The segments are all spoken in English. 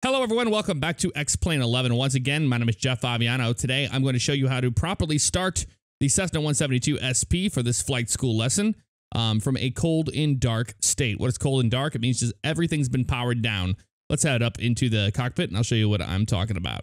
Hello everyone, welcome back to X-Plane 11. Once again, my name is jfavignano. Today I'm going to show you how to properly start the Cessna 172 SP for this flight school lesson from a cold and dark state. What is cold and dark? It means just everything's been powered down. Let's head up into the cockpit and I'll show you what I'm talking about.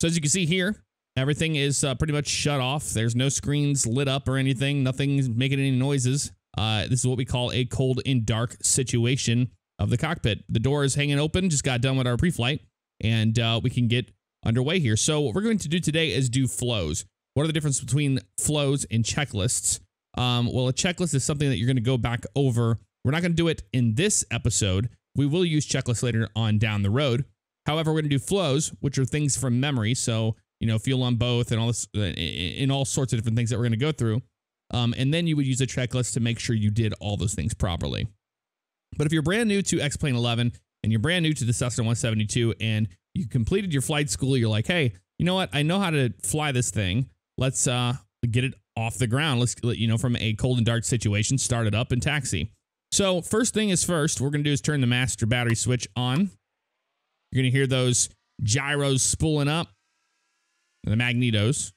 So as you can see here, everything is pretty much shut off. There's no screens lit up or anything. Nothing's making any noises. This is what we call a cold and dark situation of the cockpit. The door is hanging open, just got done with our pre-flight, and we can get underway here. So what we're going to do today is do flows. What are the difference between flows and checklists? Well, a checklist is something that you're going to go back over. We're not going to do it in this episode. We will use checklists later on down the road. However, we're going to do flows, which are things from memory. So, you know, fuel on both and all this, in all sorts of different things that we're going to go through. And then you would use a checklist to make sure you did all those things properly. But if you're brand new to X-Plane 11 and you're brand new to the Cessna 172 and you completed your flight school, you're like, hey, you know what? I know how to fly this thing. Let's get it off the ground. Let's, you know, from a cold and dark situation, start it up and taxi. So first thing is first, what we're going to do is turn the master battery switch on. You're going to hear those gyros spooling up, the magnetos.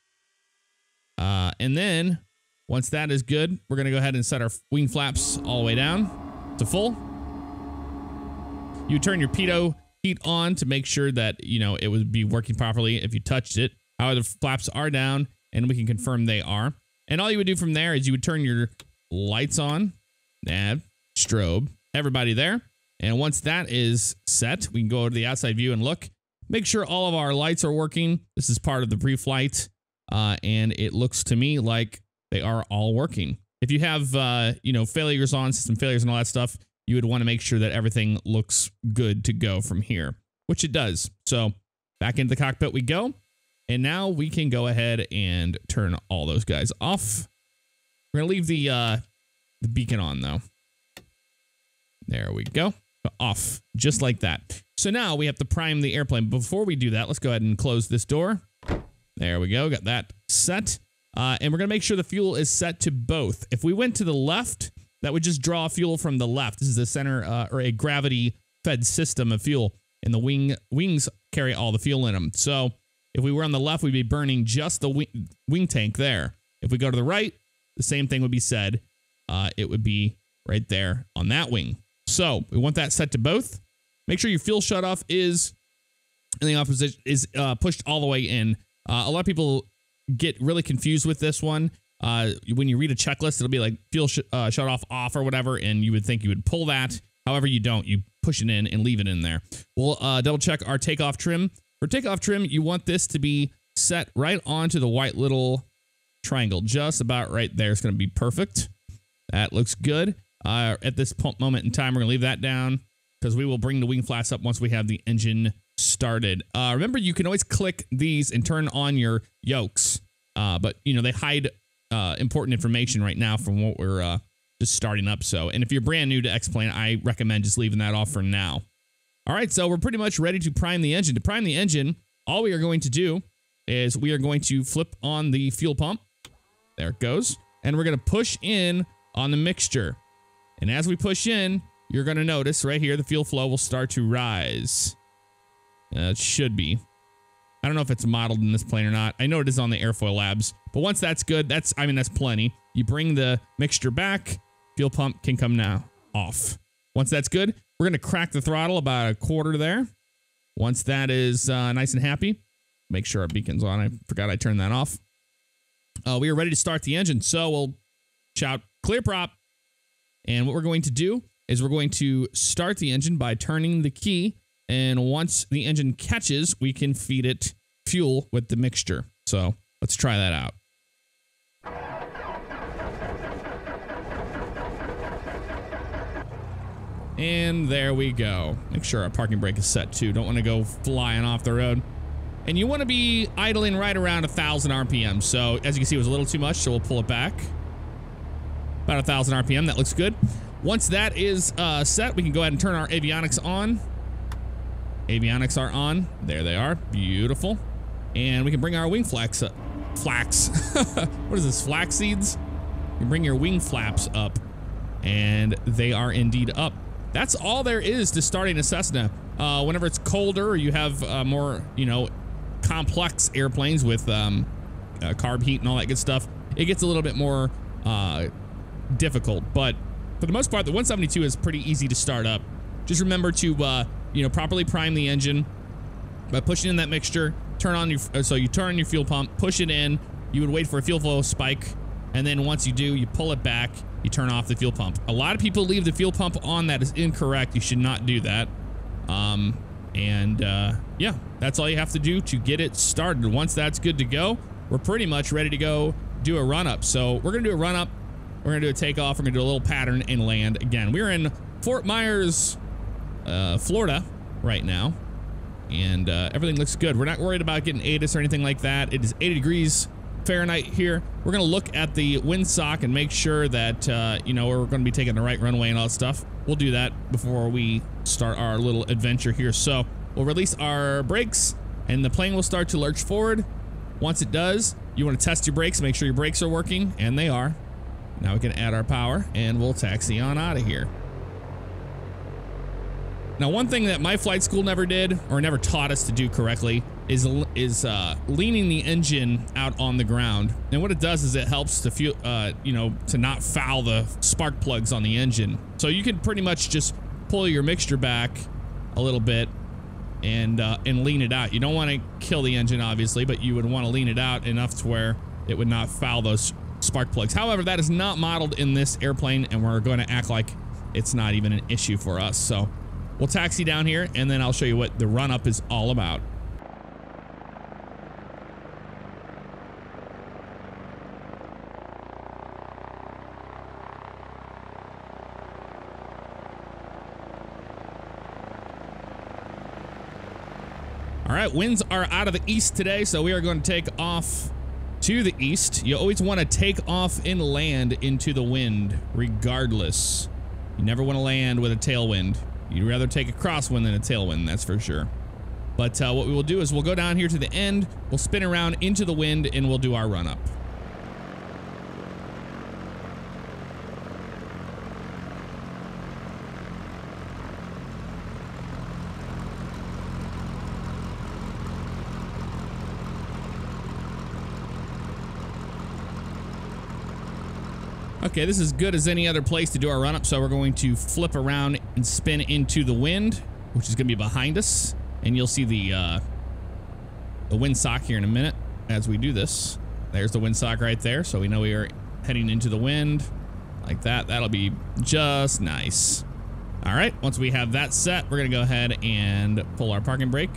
And then once that is good, we're going to go ahead and set our wing flaps all the way down to full. You turn your pitot heat on to make sure that, you know, it would be working properly if you touched it. However, the flaps are down, and we can confirm they are. And all you would do from there is you would turn your lights on, nav, strobe, everybody there. And once that is set, we can go to the outside view and look. Make sure all of our lights are working. This is part of the pre-flight, and it looks to me like they are all working. If you have, you know, failures on, system failures and all that stuff, you would want to make sure that everything looks good to go from here, which it does. So back into the cockpit we go. And now we can go ahead and turn all those guys off. We're going to leave the beacon on, though. There we go. Off, just like that. So now we have to prime the airplane. Before we do that, let's go ahead and close this door. There we go. Got that set. And we're going to make sure the fuel is set to both. If we went to the left, that would just draw fuel from the left. This is the center or a gravity-fed system of fuel. And the wings carry all the fuel in them. So if we were on the left, we'd be burning just the wing tank there. If we go to the right, the same thing would be said. It would be right there on that wing. So we want that set to both. Make sure your fuel shutoff is in the opposite is pushed all the way in. A lot of people get really confused with this one. When you read a checklist, it'll be like fuel shut off or whatever, and you would think you would pull that. However, you don't. You push it in and leave it in there. We'll double check our takeoff trim. For takeoff trim, you want this to be set right onto the white little triangle, just about right there. It's going to be perfect. That looks good. At this moment in time, we're going to leave that down because we will bring the wing flaps up once we have the engine started. Remember, you can always click these and turn on your yokes, but you know they hide important information right now from what we're just starting up. So, and if you're brand new to X-Plane, I recommend just leaving that off for now. All right, so we're pretty much ready to prime the engine. To prime the engine, all we are going to do is we are going to flip on the fuel pump. There it goes. And we're going to push in on the mixture. And as we push in, you're going to notice right here, the fuel flow will start to rise. It should be. I don't know if it's modeled in this plane or not. I know it is on the Airfoil Labs. But once that's good, that's plenty. You bring the mixture back, fuel pump can come now off. Once that's good, we're going to crack the throttle about a quarter there. Once that is nice and happy, make sure our beacon's on. I forgot I turned that off. We are ready to start the engine. So we'll shout clear prop. And what we're going to do is we're going to start the engine by turning the key. And once the engine catches, we can feed it fuel with the mixture. So let's try that out. And there we go. Make sure our parking brake is set too. Don't want to go flying off the road. And you want to be idling right around 1,000 RPM. So as you can see, it was a little too much, so we'll pull it back. About 1,000 RPM, that looks good. Once that is set, we can go ahead and turn our avionics on. Avionics are on. There they are. Beautiful. And we can bring our wing flaps up. Flax. What is this? Flax seeds? You bring your wing flaps up. And they are indeed up. That's all there is to starting a Cessna. Whenever it's colder or you have more, you know, complex airplanes with carb heat and all that good stuff, it gets a little bit more difficult. But for the most part, the 172 is pretty easy to start up. Just remember to, you know, properly prime the engine by pushing in that mixture. Turn on your, so you turn on your fuel pump, push it in. You would wait for a fuel flow spike, and then once you do, you pull it back. You turn off the fuel pump. A lot of people leave the fuel pump on. That is incorrect. You should not do that. Yeah, that's all you have to do to get it started. Once that's good to go, we're pretty much ready to go do a run up. So we're gonna do a run up. We're gonna do a takeoff. We're gonna do a little pattern and land. Again, we're in Fort Myers, Florida right now, and everything looks good. We're not worried about getting ATIS or anything like that. It is 80 degrees Fahrenheit here. We're gonna look at the windsock and make sure that you know, we're gonna be taking the right runway and all that stuff. We'll do that before we start our little adventure here. So we'll release our brakes and the plane will start to lurch forward. Once it does, you want to test your brakes, make sure your brakes are working, and they are. Now we can add our power and we'll taxi on out of here. Now, one thing that my flight school never did or never taught us to do correctly is leaning the engine out on the ground. And what it does is it helps to fuel, you know, to not foul the spark plugs on the engine. So you can pretty much just pull your mixture back a little bit and lean it out. You don't want to kill the engine, obviously, but you would want to lean it out enough to where it would not foul those spark plugs. However, that is not modeled in this airplane, and we're going to act like it's not even an issue for us. So we'll taxi down here, and then I'll show you what the run up is all about. All right, winds are out of the east today, so we are going to take off to the east. You always want to take off and land into the wind, regardless. You never want to land with a tailwind. You'd rather take a crosswind than a tailwind, that's for sure. But what we will do is we'll go down here to the end, we'll spin around into the wind, and we'll do our run up. Okay, this is good as any other place to do our run up, so we're going to flip around and spin into the wind, which is going to be behind us, and you'll see the windsock here in a minute as we do this. There's the windsock right there, so we know we are heading into the wind like that. That'll be just nice. All right, once we have that set, we're going to go ahead and pull our parking brake,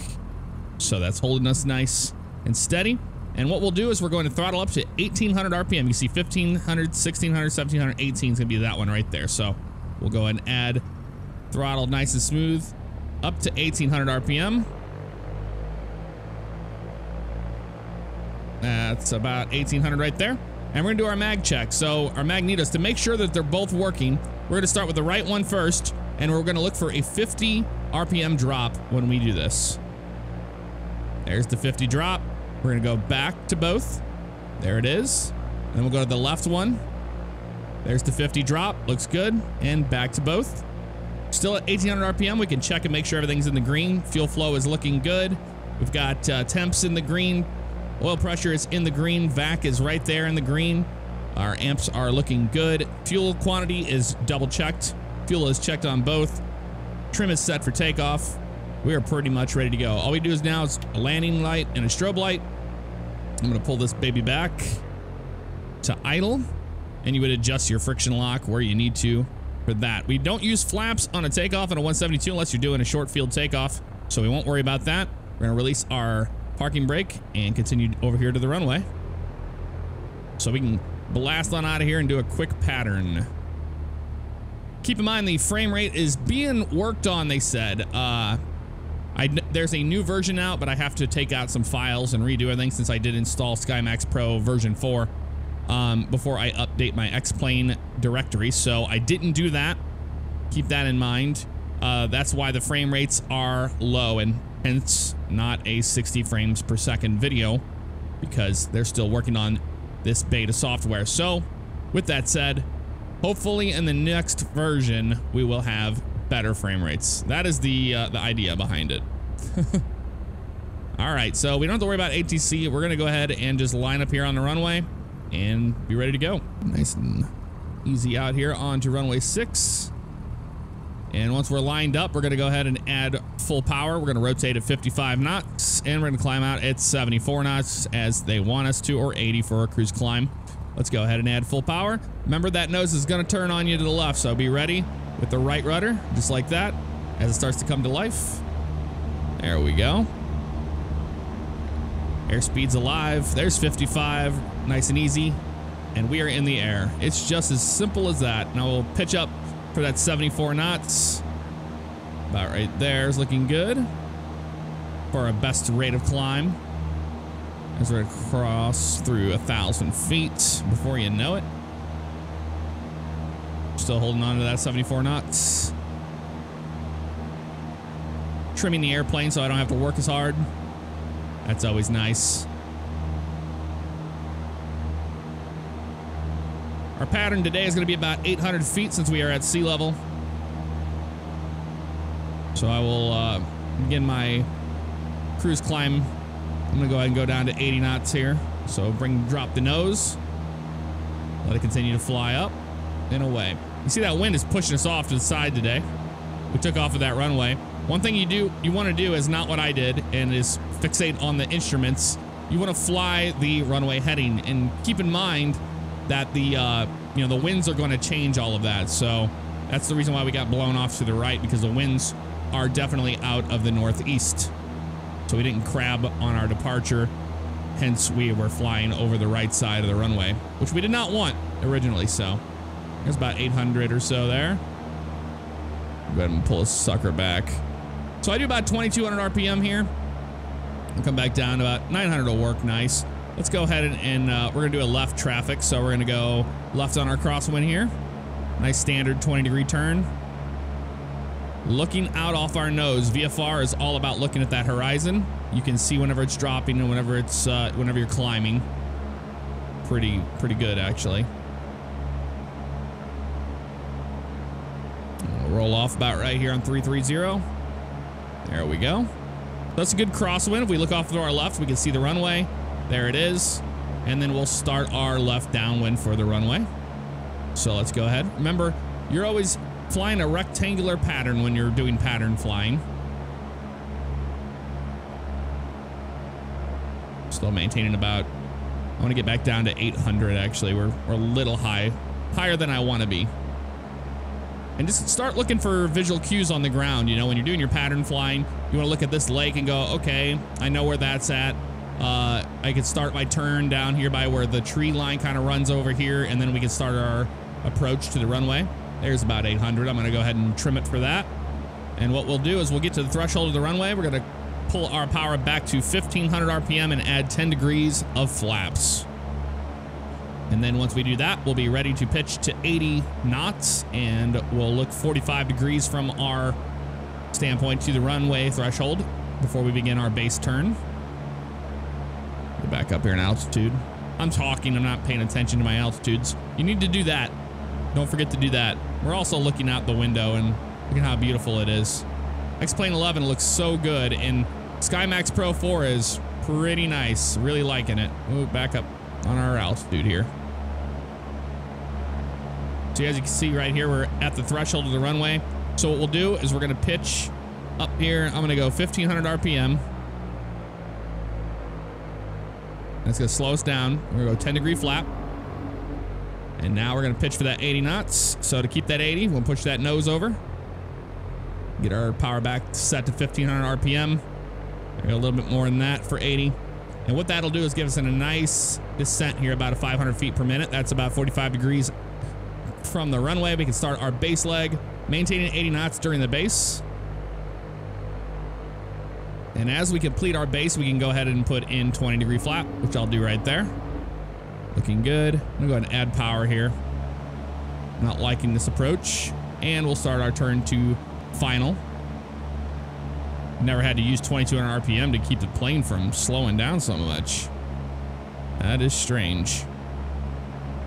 so that's holding us nice and steady. And what we'll do is we're going to throttle up to 1800 RPM. You see 1500, 1600, 1700, 18 is going to be that one right there. So we'll go ahead and add throttle nice and smooth up to 1800 RPM. That's about 1800 right there. And we're going to do our mag check. So our magnetos, to make sure that they're both working, we're going to start with the right one first, and we're going to look for a 50 RPM drop when we do this. There's the 50 drop. We're gonna go back to both. There it is. Then we'll go to the left one. There's the 50 drop, looks good. And back to both. Still at 1800 RPM, we can check and make sure everything's in the green. Fuel flow is looking good. We've got temps in the green. Oil pressure is in the green. VAC is right there in the green. Our amps are looking good. Fuel quantity is double checked. Fuel is checked on both. Trim is set for takeoff. We are pretty much ready to go. All we do is now is a landing light and a strobe light. I'm gonna pull this baby back to idle, and you would adjust your friction lock where you need to for that. We don't use flaps on a takeoff on a 172 unless you're doing a short field takeoff, so we won't worry about that. We're gonna release our parking brake and continue over here to the runway, so we can blast on out of here and do a quick pattern. Keep in mind the frame rate is being worked on, they said. There's a new version out, but I have to take out some files and redo everything since I did install SkyMax Pro version 4 before I update my X-Plane directory. So I didn't do that. Keep that in mind. That's why the frame rates are low and hence not a 60 frames per second video, because they're still working on this beta software. So with that said, hopefully in the next version, we will have better frame rates. That is the idea behind it. All right, so we don't have to worry about ATC. We're gonna go ahead and just line up here on the runway and be ready to go. Nice and easy out here onto runway 6. And once we're lined up, we're gonna go ahead and add full power. We're gonna rotate at 55 knots and we're gonna climb out at 74 knots as they want us to, or 80 for our cruise climb. Let's go ahead and add full power. Remember that nose is gonna turn on you to the left, so be ready with the right rudder, just like that, as it starts to come to life. There we go. Airspeed's alive. There's 55, nice and easy. And we are in the air. It's just as simple as that. Now we'll pitch up for that 74 knots. About right there is looking good for our best rate of climb. As we're gonna cross through 1,000 feet before you know it. Still holding on to that 74 knots. Trimming the airplane so I don't have to work as hard. That's always nice. Our pattern today is going to be about 800 feet since we are at sea level. So I will begin my cruise climb. I'm going to go ahead and go down to 80 knots here. So drop the nose. Let it continue to fly up and away. You see that wind is pushing us off to the side today. We took off of that runway. One thing you want to do is not what I did, and is fixate on the instruments. You want to fly the runway heading, and keep in mind that the the winds are going to change all of that. So that's the reason why we got blown off to the right, because the winds are definitely out of the northeast. So we didn't crab on our departure. Hence we were flying over the right side of the runway, which we did not want originally. So there's about 800 or so there. Go ahead and pull this sucker back. So I do about 2,200 RPM here. I'll come back down to about 900 will work nice. Let's go ahead and we're gonna do a left traffic. So we're gonna go left on our crosswind here. Nice standard 20-degree turn. Looking out off our nose. VFR is all about looking at that horizon. You can see whenever it's dropping and whenever it's whenever you're climbing. Pretty good actually. We'll roll off about right here on 330. There we go. That's a good crosswind. If we look off to our left, we can see the runway. There it is. And then we'll start our left downwind for the runway. So let's go ahead. Remember, you're always flying a rectangular pattern when you're doing pattern flying. Still maintaining about, I want to get back down to 800 actually. We're a little higher than I want to be. And just start looking for visual cues on the ground. You know, when you're doing your pattern flying, you want to look at this lake and go, okay, I know where that's at. I could start my turn down here by where the tree line kind of runs over here, and then we can start our approach to the runway. There's about 800. I'm going to go ahead and trim it for that. And what we'll do is we'll get to the threshold of the runway. We're going to pull our power back to 1,500 RPM and add 10 degrees of flaps. And then once we do that, we'll be ready to pitch to 80 knots, and we'll look 45 degrees from our standpoint to the runway threshold before we begin our base turn. Get back up here in altitude. I'm talking, I'm not paying attention to my altitudes. You need to do that. Don't forget to do that. We're also looking out the window and look at how beautiful it is. X-Plane 11 looks so good, and SkyMax Pro 4 is pretty nice. Really liking it. Ooh, back up on our altitude here. So as you can see right here, we're at the threshold of the runway. So what we'll do is we're going to pitch up here. I'm going to go 1,500 RPM. That's going to slow us down. We're going to go 10-degree flap. And now we're going to pitch for that 80 knots. So to keep that 80, we'll push that nose over. Get our power back set to 1,500 RPM. A little bit more than that for 80. And what that'll do is give us a nice descent here, about 500 feet per minute. That's about 45 degrees from the runway. We can start our base leg, maintaining 80 knots during the base. And as we complete our base, we can go ahead and put in 20-degree flap, which I'll do right there. Looking good. I'm gonna go ahead and add power here. Not liking this approach. And we'll start our turn to final. Never had to use 2,200 RPM to keep the plane from slowing down so much. That is strange.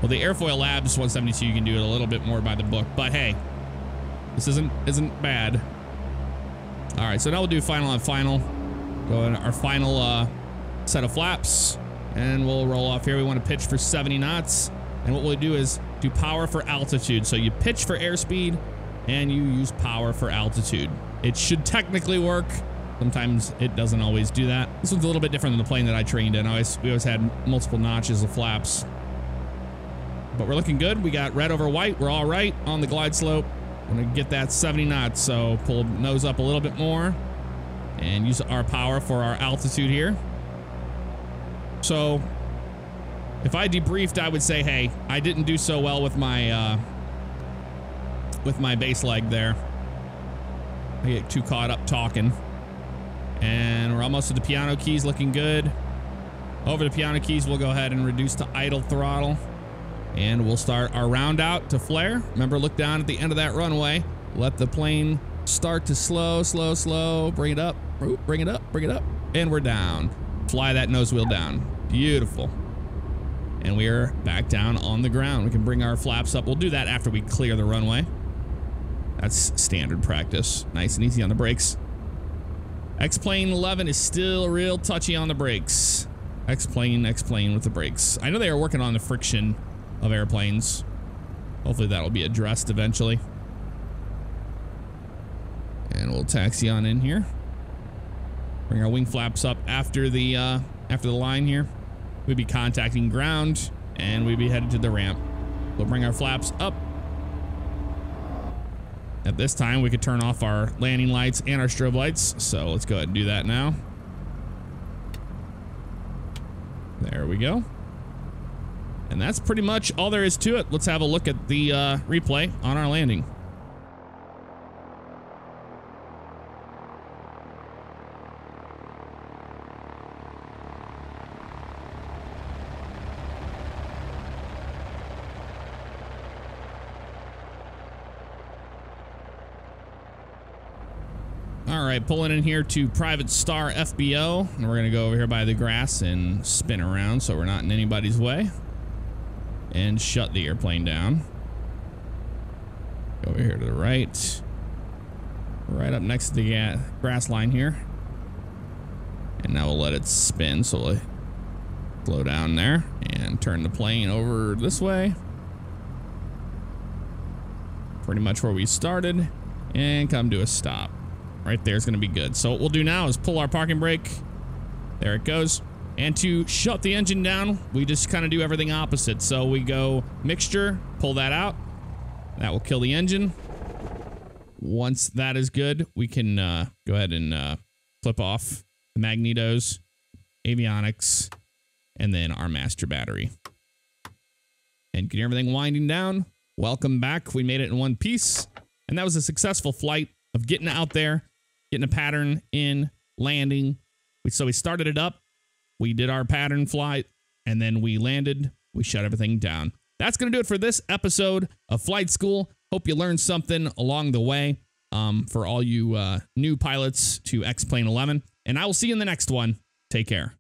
Well, the Airfoil Labs 172, you can do it a little bit more by the book, but hey, This isn't bad. All right, so now we'll do final on final. Go in our final set of flaps, and we'll roll off here. We want to pitch for 70 knots. And what we'll do is do power for altitude. So you pitch for airspeed and you use power for altitude. It should technically work. Sometimes it doesn't always do that. This one's a little bit different than the plane that I trained in. We always had multiple notches of flaps. But we're looking good. We got red over white. We're all right on the glide slope. I'm gonna get that 70 knots. So pull nose up a little bit more and use our power for our altitude here. So if I debriefed, I would say, hey, I didn't do so well with my base leg there. I get too caught up talking. And we're almost at the piano keys, looking good. Over the piano keys, we'll go ahead and reduce to idle throttle. And we'll start our round out to flare. Remember, look down at the end of that runway. Let the plane start to slow, slow, slow. Bring it up, bring it up, bring it up. And we're down. Fly that nose wheel down. Beautiful. And we are back down on the ground. We can bring our flaps up. We'll do that after we clear the runway. That's standard practice. Nice and easy on the brakes. X-Plane 11 is still real touchy on the brakes. X-Plane with the brakes. I know they are working on the friction of airplanes. Hopefully that'll be addressed eventually. And we'll taxi on in here. Bring our wing flaps up after the line here. We'd be contacting ground and we'd be headed to the ramp. We'll bring our flaps up. At this time, we could turn off our landing lights and our strobe lights. So let's go ahead and do that now. There we go. And that's pretty much all there is to it. Let's have a look at the replay on our landing. All right, pulling in here to Private Star FBO, and we're gonna go over here by the grass and spin around so we're not in anybody's way, and shut the airplane down. Go over here to the right, right up next to the grass line here, and now we'll let it spin. So we'll slow down there and turn the plane over this way, pretty much where we started, and come to a stop. Right there is going to be good. So what we'll do now is pull our parking brake. There it goes. And to shut the engine down, we just kind of do everything opposite. So we go mixture, pull that out. That will kill the engine. Once that is good, we can go ahead and flip off the magnetos, avionics, and then our master battery. And get everything winding down. Welcome back. We made it in one piece. And that was a successful flight of getting out there, getting a pattern in, landing. So we started it up, we did our pattern flight, and then we landed, we shut everything down. That's going to do it for this episode of Flight School. Hope you learned something along the way for all you new pilots to X-Plane 11. And I will see you in the next one. Take care.